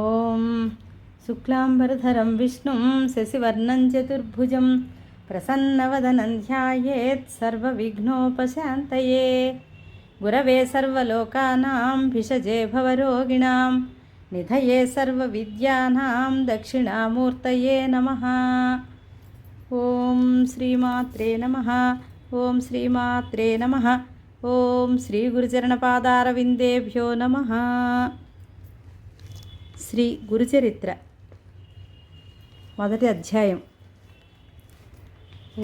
ఓం శుక్లాంబరధరం విష్ణుం శశివర్ణం చతుర్భుజం ప్రసన్నవదనం ధ్యాయేత్ సర్వవిఘ్నోపశాంతయే. గురవే సర్వలోకానాం భిషజే భవరోగిణాం నిధయే సర్వవిద్యానాం దక్షిణామూర్తయే నమః. ఓం శ్రీమాత్రే నమః. ఓం శ్రీమాత్రే నమః. ఓం శ్రీ గురుచరణపాదారవిందేభ్యో నమః. శ్రీ గురుచరిత్ర మొదటి అధ్యాయం.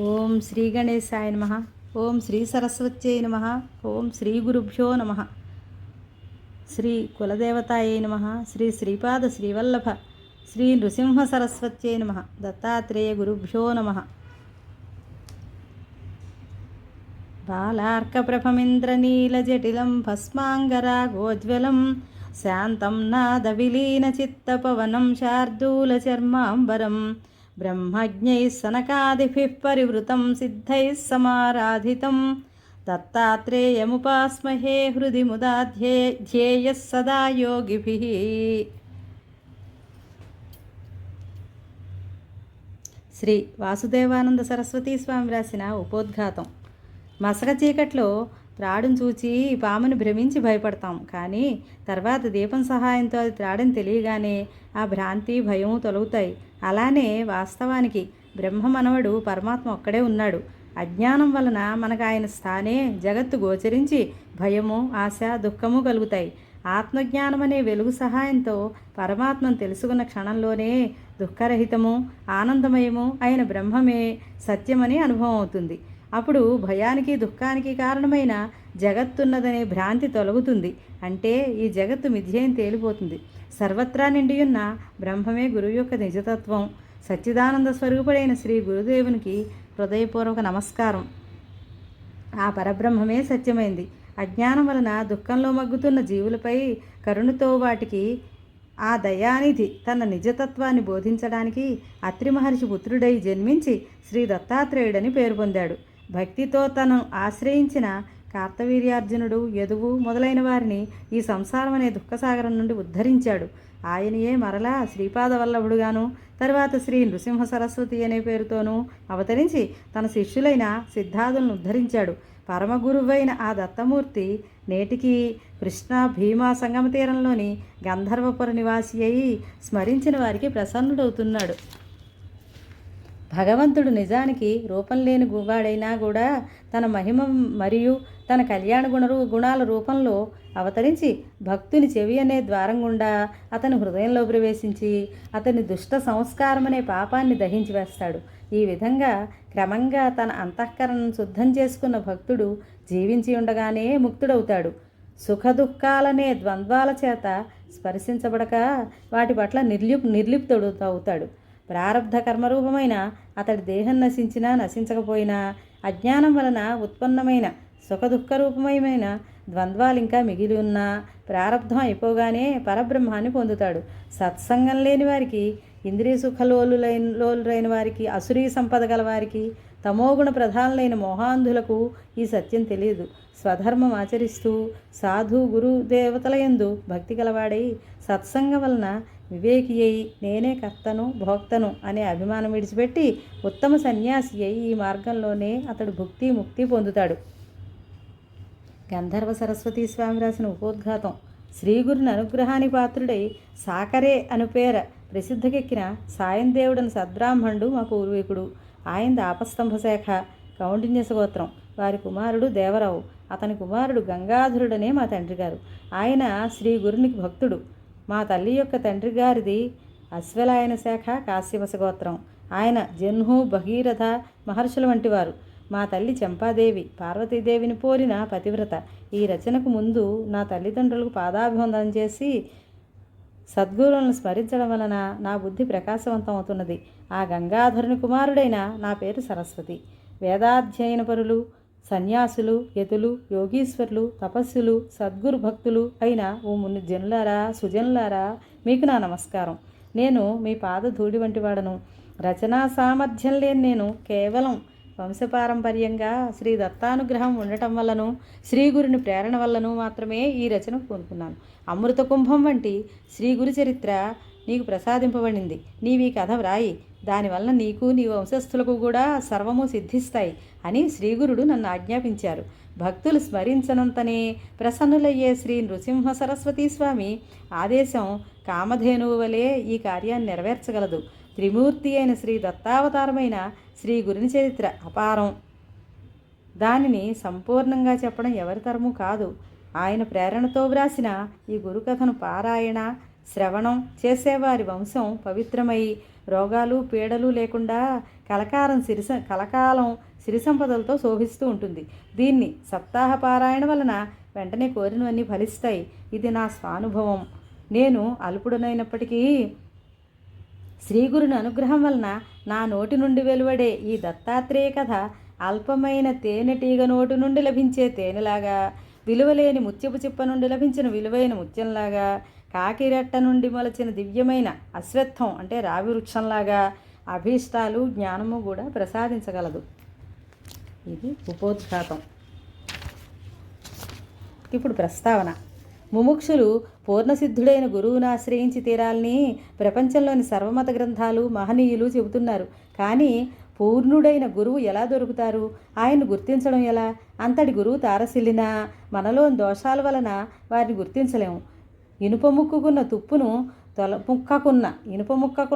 ఓం శ్రీ గణేశాయ నమః. ఓం శ్రీ సరస్వత్యై నమః. ఓం శ్రీ గురుభ్యో నమః. శ్రీ కులదేవతాయై నమః. శ్రీ శ్రీపాద శ్రీవల్లభ శ్రీ నృసింహ సరస్వత్యై నమః. దత్తాత్రేయ గురుభ్యో నమః. బాలార్కప్రభమింద్రనీలజటిలం భస్మాంగరాగోజ్వలం శాంతం నాదవిలీనచిత్తపవనం శార్దూలచర్మాంబరం బ్రహ్మజ్ఞైః సనకాదిభిః పరివృతం సిద్ధైః సమారాధితం దత్తాత్రేయముపాస్మహే హృది ముదా ధ్యేయः సదా యోగిభిః. శ్రీ వాసుదేవానంద సరస్వతీ స్వామి రాసిన ఉపోద్ఘాతం. మసక చీకట్లో త్రాడును చూచి పాముని భ్రమించి భయపడతాం, కానీ తర్వాత దీపం సహాయంతో అది త్రాడని తెలియగానే ఆ భ్రాంతి భయము తొలగుతాయి. అలానే వాస్తవానికి బ్రహ్మ మనవడు పరమాత్మ ఒక్కడే ఉన్నాడు. అజ్ఞానం వలన మనకు ఆయన స్థానే జగత్తు గోచరించి భయము, ఆశ, దుఃఖము కలుగుతాయి. ఆత్మజ్ఞానం అనే వెలుగు సహాయంతో పరమాత్మను తెలుసుకున్న క్షణంలోనే దుఃఖరహితము, ఆనందమయము అయిన బ్రహ్మమే సత్యమని అనుభవం అవుతుంది. అప్పుడు భయానికి, దుఃఖానికి కారణమైన జగత్తున్నదనే భ్రాంతి తొలగుతుంది. అంటే ఈ జగత్తు మిథ్యేని తేలిపోతుంది. సర్వత్రా నిండియున్న బ్రహ్మమే గురువు యొక్క నిజతత్వం. సచ్చిదానంద స్వరూపుడైన శ్రీ గురుదేవునికి హృదయపూర్వక నమస్కారం. ఆ పరబ్రహ్మమే సత్యమైంది. అజ్ఞానం వలన దుఃఖంలో మగ్గుతున్న జీవులపై కరుణతో వాటికి ఆ దయానిధి తన నిజతత్వాన్ని బోధించడానికి అత్రి మహర్షి పుత్రుడై జన్మించి శ్రీ దత్తాత్రేయుడని పేరు పొందాడు. భక్తితో తను ఆశ్రయించిన కార్తవీర్యార్జునుడు, యదువు మొదలైన వారిని ఈ సంసారం అనే దుఃఖసాగరం నుండి ఉద్ధరించాడు. ఆయనయే మరలా శ్రీపాద వల్లభుడుగాను, తర్వాత శ్రీ నృసింహ సరస్వతి అనే పేరుతోనూ అవతరించి తన శిష్యులైన సిద్ధాదులను ఉద్ధరించాడు. పరమగురువైన ఆ దత్తమూర్తి నేటికి కృష్ణా భీమా సంగమ తీరంలోని గంధర్వపుర నివాసి అయి స్మరించిన వారికి ప్రసన్నుడవుతున్నాడు. భగవంతుడు నిజానికి రూపం లేని వాడైనా కూడా తన మహిమ మరియు తన కళ్యాణ గుణాల రూపంలో అవతరించి భక్తుని చెవి అనే ద్వారం గుండా అతని హృదయంలో ప్రవేశించి అతని దుష్ట సంస్కారం అనే పాపాన్ని దహించి వేస్తాడు. ఈ విధంగా క్రమంగా తన అంతఃకరణను శుద్ధం చేసుకున్న భక్తుడు జీవించి ఉండగానే ముక్తుడవుతాడు. సుఖదుఖాలనే ద్వంద్వాల చేత స్పర్శించబడక వాటి పట్ల నిర్లిప్తుడు అవుతాడు. ప్రారబ్ధ కర్మరూపమైన అతడి దేహం నశించినా నశించకపోయినా అజ్ఞానం వలన ఉత్పన్నమైన సుఖదుఖరూపమైన ద్వంద్వాలు ఇంకా మిగిలి ఉన్నా ప్రారబ్ధం అయిపోగానే పరబ్రహ్మాన్ని పొందుతాడు. సత్సంగం లేని వారికి, ఇంద్రియ సుఖలోలురైన వారికి, అసురీ సంపద గల వారికి, తమోగుణ ప్రధానులైన మోహాంధులకు ఈ సత్యం తెలియదు. స్వధర్మం ఆచరిస్తూ సాధు గురు దేవతలయందు భక్తి గలవాడై సత్సంగం వలన వివేకి అయి నేనే కర్తను భోక్తను అనే అభిమానం విడిచిపెట్టి ఉత్తమ సన్యాసి అయి ఈ మార్గంలోనే అతడు భుక్తి ముక్తి పొందుతాడు. గంధర్వ సరస్వతీ స్వామి రాసిన ఉపోద్ఘాతం. శ్రీగురుని అనుగ్రహానికి పాత్రుడై సాకరే అను పేర ప్రసిద్ధికెక్కిన సాయందేవుడని సద్బ్రాహ్మణుడు మా పూర్వీకుడు. ఆయన ఆపస్తంభ శాఖ కౌండిన్యస గోత్రం. వారి కుమారుడు దేవరావు, అతని కుమారుడు గంగాధరుడనే మా తండ్రి గారు. ఆయన శ్రీ గురునికి భక్తుడు. మా తల్లి యొక్క తండ్రి గారిది అశ్వలాయన శాఖ కాశ్యపస గోత్రం. ఆయన జన్హు, భగీరథ మహర్షుల వంటివారు. మా తల్లి చంపాదేవి పార్వతీదేవిని పోలిన పతివ్రత. ఈ రచనకు ముందు నా తల్లిదండ్రులకు పాదాభివందనం చేసి సద్గురువులను స్మరించడం వలన నా బుద్ధి ప్రకాశవంతం అవుతున్నది. ఆ గంగాధరుని కుమారుడైన నా పేరు సరస్వతి. వేదాధ్యయన పరులు, సన్యాసులు, యతులు, యోగీశ్వరులు, తపస్సులు, సద్గురు భక్తులు అయిన ఓ ముని జనులారా, సుజనులారా, మీకు నా నమస్కారం. నేను మీ పాద ధూళి వంటి వాడను. రచనా సామర్థ్యం లేని నేను కేవలం వంశపారంపర్యంగా శ్రీ దత్తానుగ్రహం ఉండటం వల్లను శ్రీగురుని ప్రేరణ వల్లను మాత్రమే ఈ రచన కోరుకున్నాను. అమృత కుంభం వంటి శ్రీగురు చరిత్ర నీకు ప్రసాదింపబడింది. నీవి కథ వ్రాయి, దానివల్ల నీకు నీ వంశస్థులకు కూడా సర్వము సిద్ధిస్తాయి అని శ్రీగురుడు నన్ను ఆజ్ఞాపించారు. భక్తులు స్మరించనంతనే ప్రసన్నులయ్యే శ్రీ నృసింహ సరస్వతీ స్వామి ఆదేశం కామధేనువు వలె ఈ కార్యాన్ని నెరవేర్చగలదు. త్రిమూర్తి అయిన శ్రీ దత్తావతారమైన శ్రీ గురుని చరిత్ర అపారం. దానిని సంపూర్ణంగా చెప్పడం ఎవరి తరము కాదు. ఆయన ప్రేరణతో వ్రాసిన ఈ గురుకథను పారాయణ శ్రవణం చేసేవారి వంశం పవిత్రమై రోగాలు పీడలు లేకుండా కలకాలం సిరి సంపదలతో శోభిస్తూ ఉంటుంది. దీన్ని సప్తాహ పారాయణ వలన వెంటనే కోరినవన్నీ ఫలిస్తాయి. ఇది నా స్వానుభవం. నేను అల్పుడనైనప్పటికీ శ్రీగురుని అనుగ్రహం వలన నా నోటి నుండి వెలువడే ఈ దత్తాత్రేయ కథ అల్పమైన తేనెటీగ నోటి నుండి లభించే తేనెలాగా, విలువలేని ముత్యపు చిప్ప నుండి లభించిన విలువైన ముత్యంలాగా, కాకిరెట్ట నుండి మొలచిన దివ్యమైన అశ్వత్థం అంటే రావి వృక్షంలాగా అభీష్టాలు జ్ఞానము కూడా ప్రసాదించగలదు. ఇది ఉపోద్ఘాతం. ఇప్పుడు ప్రస్తావన. ముముక్షులు పూర్ణసిద్ధుడైన గురువును ఆశ్రయించి తీరాలని ప్రపంచంలోని సర్వమత గ్రంథాలు మహనీయులు చెబుతున్నారు. కానీ పూర్ణుడైన గురువు ఎలా దొరుకుతారు? ఆయన్ను గుర్తించడం ఎలా? అంతటి గురువు తారసిల్లినా మనలోని దోషాల వలన వారిని గుర్తించలేము. ఇనుప ముక్కుకున్న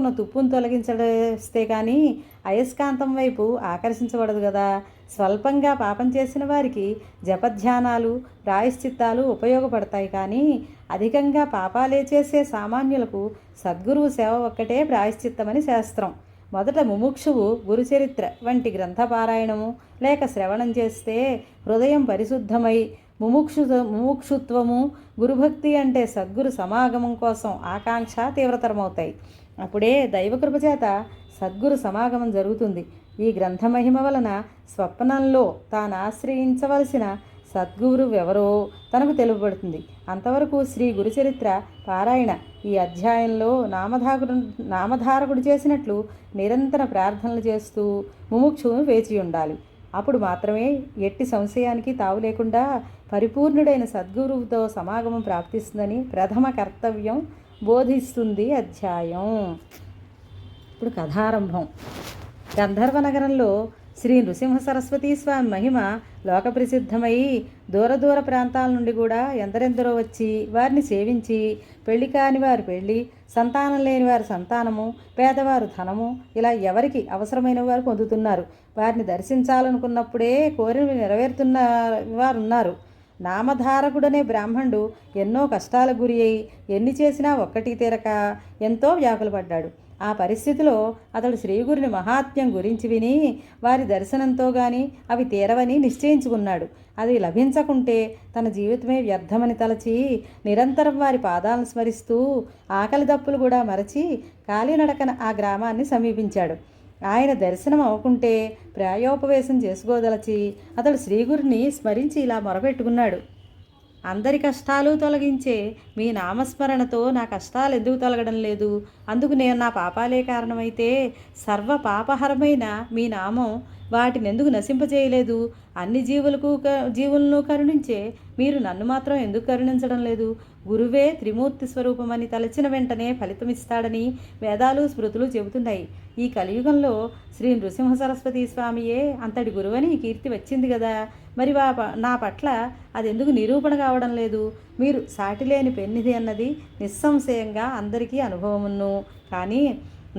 తుప్పును తొలగించడేస్తే కానీ అయస్కాంతం వైపు ఆకర్షించబడదు కదా. స్వల్పంగా పాపం చేసిన వారికి జపధ్యానాలు ప్రాయశ్చిత్తాలు ఉపయోగపడతాయి. కానీ అధికంగా పాపాలే చేసే సామాన్యులకు సద్గురువు సేవ ఒక్కటే ప్రాయశ్చిత్తమని శాస్త్రం. మొదట ముముక్షువు గురుచరిత్ర వంటి గ్రంథపారాయణము లేక శ్రవణం చేస్తే హృదయం పరిశుద్ధమై ముముక్షుత్వము గురుభక్తి అంటే సద్గురు సమాగమం కోసం ఆకాంక్ష తీవ్రతరమవుతాయి. అప్పుడే దైవకృప చేత సద్గురు సమాగమం జరుగుతుంది. ఈ గ్రంథమహిమ వలన స్వప్నంలో తాను ఆశ్రయించవలసిన సద్గురువెవరో తనకు తెలుపబడుతుంది. అంతవరకు శ్రీ గురుచరిత్ర పారాయణ ఈ అధ్యాయంలో నామధారకుడు చేసినట్లు నిరంతర ప్రార్థనలు చేస్తూ ముముక్షువును వేచి ఉండాలి. అప్పుడు మాత్రమే ఎట్టి సంశయానికి తావు లేకుండా పరిపూర్ణుడైన సద్గురువుతో సమాగమం ప్రాప్తిస్తుందని ప్రథమ కర్తవ్యం బోధిస్తుంది అధ్యాయం. ఇప్పుడు కథారంభం. గంధర్వ నగరంలో శ్రీ నృసింహ సరస్వతీ స్వామి మహిమ లోక ప్రసిద్ధమై దూర ప్రాంతాల నుండి కూడా ఎందరెందరో వచ్చి వారిని సేవించి పెళ్లి కాని వారు పెళ్ళి, సంతానం లేని వారి సంతానము, పేదవారు ధనము ఇలా ఎవరికి అవసరమైన వారు పొందుతున్నారు. వారిని దర్శించాలనుకున్నప్పుడే కోరినవి నెరవేరుతున్న వారున్నారు. నామధారకుడనే బ్రాహ్మణుడు ఎన్నో కష్టాలకు గురి అయి ఎన్ని చేసినా ఒక్కటి తీరక ఎంతో వ్యాకులు పడ్డాడు. ఆ పరిస్థితిలో అతడు శ్రీగురుని మహాత్మ్యం గురించి విని వారి దర్శనంతో గాని అవి తీరవని నిశ్చయించుకున్నాడు. అది లభించకుంటే తన జీవితమే వ్యర్థమని తలచి నిరంతరం వారి పాదాలను స్మరిస్తూ ఆకలి దప్పులు కూడా మరచి కాలినడకన ఆ గ్రామాన్ని సమీపించాడు. ఆయన దర్శనం అవ్వకుంటే ప్రాయోపవేశం చేసుకోదలచి అతడు శ్రీగురిని స్మరించి ఇలా మొరపెట్టుకున్నాడు. అందరి కష్టాలు తొలగించే మీ నామస్మరణతో నా కష్టాలు ఎందుకు తొలగడం లేదు? అందుకు నేను నా పాపాలే కారణమైతే సర్వ పాపహరమైన మీ నామం వాటిని ఎందుకు నశింపజేయలేదు? అన్ని జీవులను కరుణించే మీరు నన్ను మాత్రం ఎందుకు కరుణించడం లేదు? గురువే త్రిమూర్తి స్వరూపమని తలచిన వెంటనే ఫలితమిస్తాడని వేదాలు స్మృతులు చెబుతున్నాయి. ఈ కలియుగంలో శ్రీ నృసింహ సరస్వతీ స్వామియే అంతటి గురువని కీర్తి వచ్చింది కదా. మరి నా పట్ల అది ఎందుకు నిరూపణ కావడం లేదు? మీరు సాటిలేని పెన్నిది అన్నది నిస్సంశయంగా అందరికీ అనుభవమును. కానీ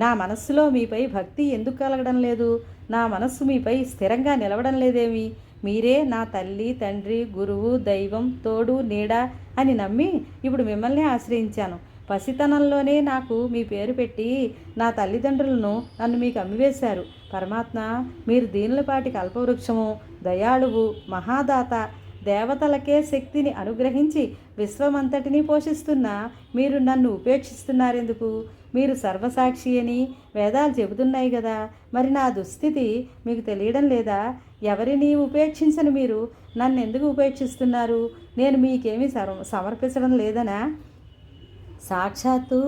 నా మనస్సులో మీపై భక్తి ఎందుకు కలగడం లేదు? నా మనస్సు మీపై స్థిరంగా నిలవడం లేదేమి? మీరే నా తల్లి, తండ్రి, గురువు, దైవం, తోడు, నీడ అని నమ్మి ఇప్పుడు మిమ్మల్ని ఆశ్రయించాను. పసితనంలోనే నాకు మీ పేరు పెట్టి నా తల్లిదండ్రులను నన్ను మీకు అమ్మివేశారు. పరమాత్మ, మీరు దీనులపాటి కల్పవృక్షము, దయాళువు, మహాదాత, దేవతలకే శక్తిని అనుగ్రహించి విశ్వమంతటినీ పోషిస్తున్న మీరు నన్ను ఉపేక్షిస్తున్నారెందుకు? మీరు సర్వసాక్షి అని వేదాలు చెబుతున్నాయి కదా. మరి నా దుస్థితి మీకు తెలియడం లేదా? ఎవరిని ఉపేక్షించని మీరు నన్ను ఎందుకు ఉపేక్షిస్తున్నారు? నేను మీకేమీ సమర్పించడం లేదనా? సాక్షాత్తు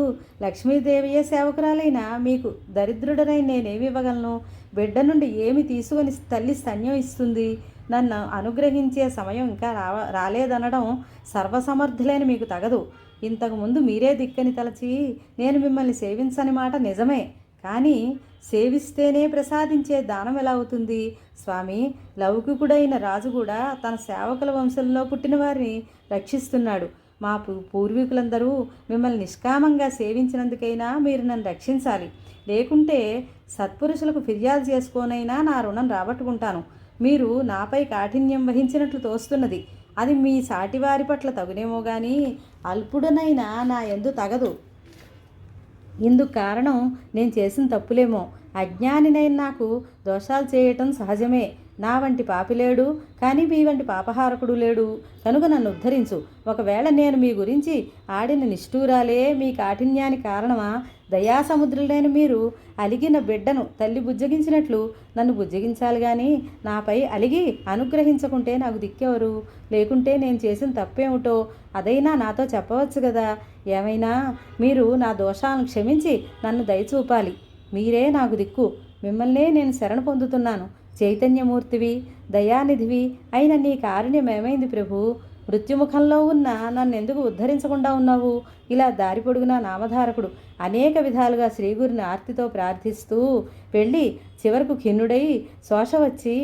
లక్ష్మీదేవియే సేవకురాలైనా మీకు దరిద్రుడనై నేనేమి ఇవ్వగలను? బిడ్డ నుండి ఏమి తీసుకొని తల్లి స్తన్యం ఇస్తుంది? నన్ను అనుగ్రహించే సమయం ఇంకా రాలేదనడం సర్వసమర్థులైన మీకు తగదు. ఇంతకుముందు మీరే దిక్కని తలచి నేను మిమ్మల్ని సేవించని మాట నిజమే, కానీ సేవిస్తేనే ప్రసాదించే దానం ఎలా అవుతుంది? స్వామి, లౌకికుడైన రాజు కూడా తన సేవకుల వంశంలో పుట్టిన వారిని రక్షిస్తున్నాడు. మా పూర్వీకులందరూ మిమ్మల్ని నిష్కామంగా సేవించినందుకైనా మీరు నన్ను రక్షించాలి. లేకుంటే సత్పురుషులకు ఫిర్యాదు చేసుకోనైనా నా రుణం రాబట్టుకుంటాను. మీరు నాపై కాఠిన్యం వహించినట్లు తోస్తున్నది. అది మీ సాటివారి పట్ల తగునేమో కానీ అల్పుడనైనా నా యందు తగదు. ఇందుకు కారణం నేను చేసిన తప్పులేమో. అజ్ఞానినైన నాకు దోషాలు చేయటం సహజమే. నా వంటి పాపి లేడు, కానీ మీ వంటి పాపహారకుడు లేడు. కనుక నన్ను ఉద్ధరించు. ఒకవేళ నేను మీ గురించి ఆడిన నిష్ఠూరాలే మీ కాఠిన్యానికి కారణమా? దయాసముద్రులైన మీరు అలిగిన బిడ్డను తల్లి బుజ్జగించినట్లు నన్ను బుజ్జగించాలి కానీ నాపై అలిగి అనుగ్రహించకుంటే నాకు దిక్కెవరు? లేకుంటే నేను చేసిన తప్పేమిటో అదైనా నాతో చెప్పవచ్చు కదా. ఏమైనా మీరు నా దోషాలను క్షమించి నన్ను దయచూపాలి. మీరే నాకు దిక్కు. మిమ్మల్నే నేను శరణ పొందుతున్నాను. చైతన్యమూర్తివి, దయానిధివి అయిన నీ కారుణ్యం ఏమైంది ప్రభు? మృత్యుముఖంలో ఉన్న నన్ను ఎందుకు ఉద్ధరించకుండా ఉన్నావు? ఇలా దారి పొడుగునా నామధారకుడు అనేక విధాలుగా శ్రీగురిని ఆర్తితో ప్రార్థిస్తూ వెళ్ళి చివరకు ఖిన్నుడై శోష వచ్చి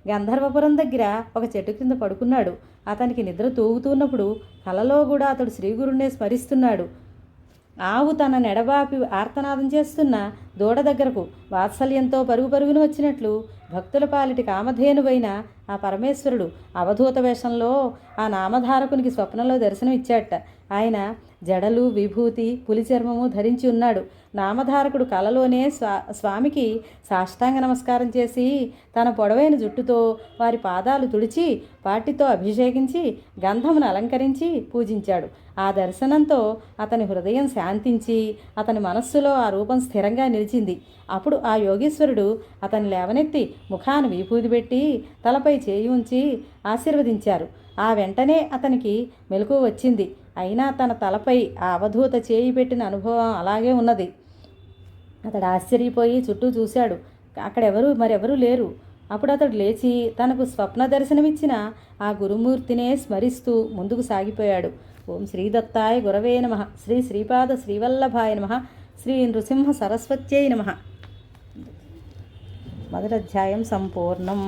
గంధర్వపురం దగ్గర ఒక చెట్టు కింద పడుకున్నాడు. అతనికి నిద్ర తూగుతున్నప్పుడు కలలో కూడా అతడు శ్రీగురుణ్ణే స్మరిస్తున్నాడు. ఆవు తన నెడబాపి ఆర్తనాదం చేస్తున్న దూడ దగ్గరకు వాత్సల్యంతో పరుగు పరుగును వచ్చినట్లు భక్తుల పాలిటి కామధేనువైన ఆ పరమేశ్వరుడు అవధూత వేషంలో ఆ నామధారకునికి స్వప్నంలో దర్శనమిచ్చాట. ఆయన జడలు, విభూతి, పులి చర్మము ధరించి ఉన్నాడు. నామధారకుడు కలలోనే స్వామికి సాష్టాంగ నమస్కారం చేసి తన పొడవైన జుట్టుతో వారి పాదాలు తుడిచి వాటితో అభిషేకించి గంధమును అలంకరించి పూజించాడు. ఆ దర్శనంతో అతని హృదయం శాంతించి అతని మనస్సులో ఆ రూపం స్థిరంగా నిలిచింది. అప్పుడు ఆ యోగీశ్వరుడు అతన్ని లేవనెత్తి ముఖాను విభూది పెట్టి తలపై చేయి ఉంచి ఆశీర్వదించారు. ఆ వెంటనే అతనికి మెలకువ వచ్చింది. అయినా తన తలపై ఆ అవధూత చేయి పెట్టిన అనుభవం అలాగే ఉన్నది. అతడు ఆశ్చర్యపోయి చుట్టూ చూశాడు. మరెవరూ లేరు. అప్పుడు అతడు లేచి తనకు స్వప్న దర్శనమిచ్చిన ఆ గురుమూర్తినే స్మరిస్తూ ముందుకు సాగిపోయాడు. ఓం శ్రీదత్తాయ గురవే నమః. శ్రీ శ్రీపాద శ్రీవల్లభాయ నమః. శ్రీ నృసింహ సరస్వత్యై నమః. మొదటి అధ్యాయం సంపూర్ణం.